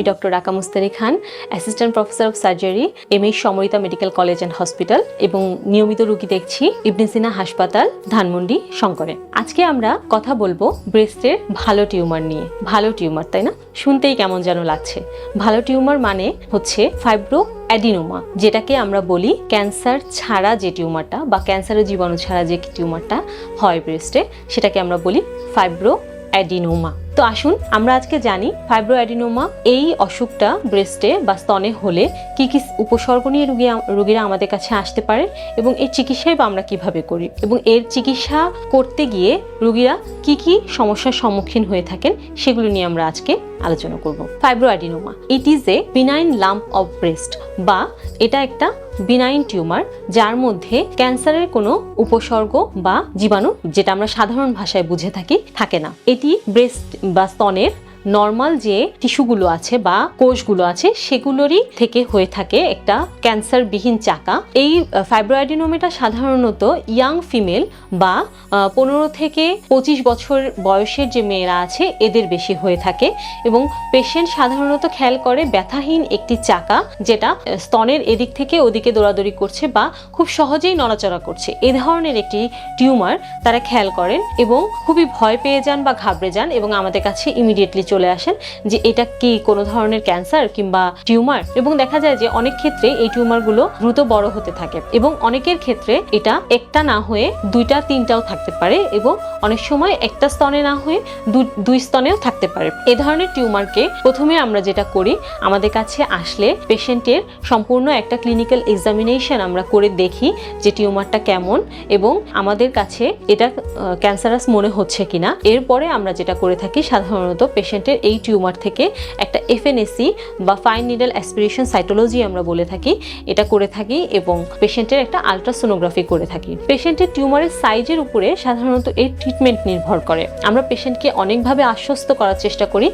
Doctor Raka Mustari Khan, assistant professor of surgery, MA Samarita medical college and hospital এবং নিয়মিত রোগী দেখছি ইবনে সিনা হাসপাতাল, ধানমন্ডি, শঙ্করে। আজকে আমরা কথা বলবো ব্রেস্টের ভালো টিউমার নিয়ে। ভালো টিউমার, তাই না? শুনতেই কেমন যেন লাগছে। ভালো টিউমার মানে হচ্ছে ফাইব্রো অ্যাডিনোমা, যেটাকে আমরা বলি ক্যান্সার ছাড়া যে টিউমারটা বা ক্যান্সারের জীবাণু ছাড়া যে টিউমারটা হয় ব্রেস্টে, সেটাকে আমরা বলি ফাইব্রো অ্যাডিনোমা। তো আসুন আমরা আজকে জানি ফাইব্রো অ্যাডিনোমা এই অসুখটা ব্রেস্টে বা স্তনে হলে কি কি উপসর্গ নিয়ে রোগীরা আমাদের কাছে আসতে পারে এবং এর চিকিৎসাই বা আমরা কিভাবে করি এবং এর চিকিৎসা করতে গিয়ে রোগীরা কি কি সমস্যার সম্মুখীন হয়ে থাকেন সেগুলো নিয়ে আমরা আজকে আলোচনা করব। Fibro adenoma it is a benign lump of breast, বা এটা একটা বিনাইন টিউমার যার মধ্যে ক্যান্সারের কোনো উপসর্গ বা জীবাণু, যেটা আমরা সাধারণ ভাষায় বুঝে থাকি, থাকে না। এটি ব্রেস্ট বা স্তনের নর্মাল যে টিস্যুগুলো আছে বা কোষগুলো আছে সেগুলোরই থেকে হয়ে থাকে একটা ক্যান্সারবিহীন চাকা। এই ফাইব্রো অ্যাডিনোমাটা সাধারণত ইয়াং ফিমেল বা 15 থেকে 25 বছর বয়সের যে মেয়েরা আছে এদের বেশি হয়ে থাকে এবং পেশেন্ট সাধারণত খেয়াল করে ব্যথাহীন একটি চাকা যেটা স্তনের এদিক থেকে ওদিকে দৌড়াদৌড়ি করছে বা খুব সহজেই নড়াচড়া করছে, এ ধরনের একটি টিউমার তারা খেয়াল করেন এবং খুবই ভয় পেয়ে যান বা ঘাবড়ে যান এবং আমাদের কাছে ইমিডিয়েটলি চলে আসেন যে এটা কি কোনো ধরনের ক্যান্সার কিংবা টিউমার। এবং দেখা যায় যে অনেক ক্ষেত্রে এই টিউমারগুলো দ্রুত বড় হতে থাকে এবং অনেকের ক্ষেত্রে এটা একটা না হয়ে 2টা 3টাও থাকতে পারে এবং অনেক সময় একটা স্তনে না হয়ে দুই স্তনেও থাকতে পারে। এ ধরনের টিউমারকে প্রথমে আমরা যেটা করি, আমাদের কাছে আসলে পেশেন্টের সম্পূর্ণ একটা ক্লিনিক্যাল এক্সামিনেশন আমরা করে দেখি যে টিউমারটা কেমন এবং আমাদের কাছে এটা ক্যান্সারাস মনে হচ্ছে কিনা। এরপরে আমরা যেটা করে থাকি, সাধারণত পেশেন্টের এই টিউমার থেকে একটা FNAC বা ফাইন নিডল অ্যাসপিরেশন সাইটোলজি আমরা বলে থাকি, এটা করে থাকি এবং পেশেন্টের একটা আলট্রাসোনোগ্রাফি করে থাকি। পেশেন্টের টিউমারের সাইজের উপরে সাধারণত এই ট্রিটমেন্ট নির্ভর করে। আমরা পেশেন্টকে অনেকভাবে আশ্বস্ত করার চেষ্টা করি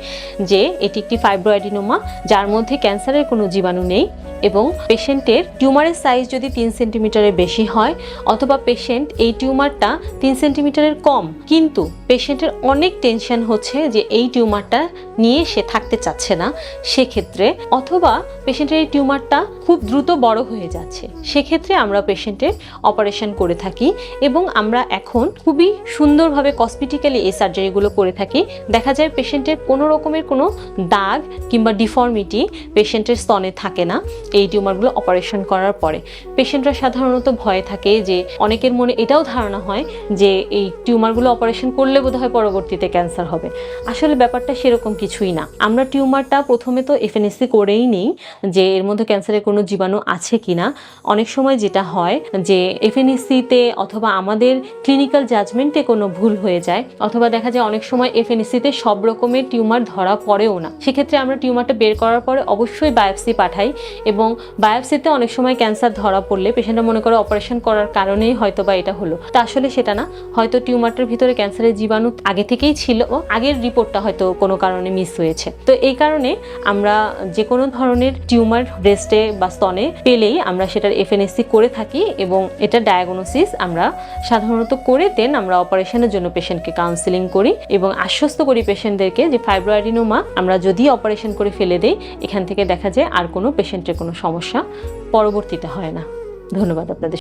যে এটি একটি ফাইব্রো অ্যাডিনোমা যার মধ্যে ক্যান্সারের কোনো জীবাণু নেই এবং পেশেন্টের টিউমারের সাইজ যদি 3 সেন্টিমিটারের বেশি হয় অথবা পেশেন্ট এই টিউমারটা 3 সেন্টিমিটারের কম কিন্তু পেশেন্টের অনেক টেনশন হচ্ছে যে এই টিউমারটা নিয়ে সে থাকতে চাচ্ছে না, সেক্ষেত্রে অথবা পেশেন্টের এই টিউমারটা খুব দ্রুত বড় হয়ে যাচ্ছে, সেক্ষেত্রে আমরা পেশেন্টের অপারেশন করে থাকি এবং আমরা এখন খুবই সুন্দরভাবে কসমেটিক্যালি এই সার্জারিগুলো করে থাকি। দেখা যায় পেশেন্টের কোনো রকমের কোনো দাগ কিংবা ডিফর্মিটি পেশেন্টের স্তনে থাকে না এই টিউমারগুলো অপারেশন করার পরে। পেশেন্টরা সাধারণত ভয়ে থাকে যে অনেকের মনে এটাও ধারণা হয় যে এই টিউমারগুলো অপারেশন করলে বোধহয় পরবর্তীতে ক্যান্সার হবে। আসলে ব্যাপারটা সেরকম কিছুই না। আমরা টিউমারটা প্রথমে তো FNAC করেই নিই যে এর মধ্যে ক্যান্সারের কোনো জীবাণু আছে কিনা। অনেক সময় যেটা হয় যে FNAC-তে অথবা আমাদের ক্লিনিক্যাল জাজমেন্টে কোনো ভুল হয়ে যায় অথবা দেখা যায় অনেক সময় FNAC-তে সব রকমের টিউমার ধরা পড়েও না, সেক্ষেত্রে আমরা টিউমারটা বের করার পরে অবশ্যই বায়োপসি পাঠাই এবং বায়োপসিতে অনেক সময় ক্যান্সার ধরা পড়লে পেশেন্টরা মনে করে অপারেশন করার কারণেই হয়তো বা এটা হলো, তা আসলে সেটা না। হয়তো টিউমারটার ভিতরে ক্যান্সারের জীবাণু আগে থেকেই ছিল, আগের রিপোর্টটা হয়তো কোনো কারণে মিস হয়েছে। তো এই কারণে আমরা যে কোনো ধরনের টিউমার ব্রেস্টে বা স্তনে পেলেই আমরা সেটার FNAC করে থাকি এবং এটা ডায়াগনোসিস আমরা সাধারণত করে দেন আমরা অপারেশনের জন্য পেশেন্টকে কাউন্সিলিং করি এবং আশ্বস্ত করি পেশেন্টদেরকে যে ফাইব্রো অ্যাডিনোমা আমরা যদি অপারেশন করে ফেলে দেই এখান থেকে দেখা যায় আর কোনো পেশেন্টের কোনো সমস্যা পরবর্তীতে হয় না। ধন্যবাদ আপনাদের।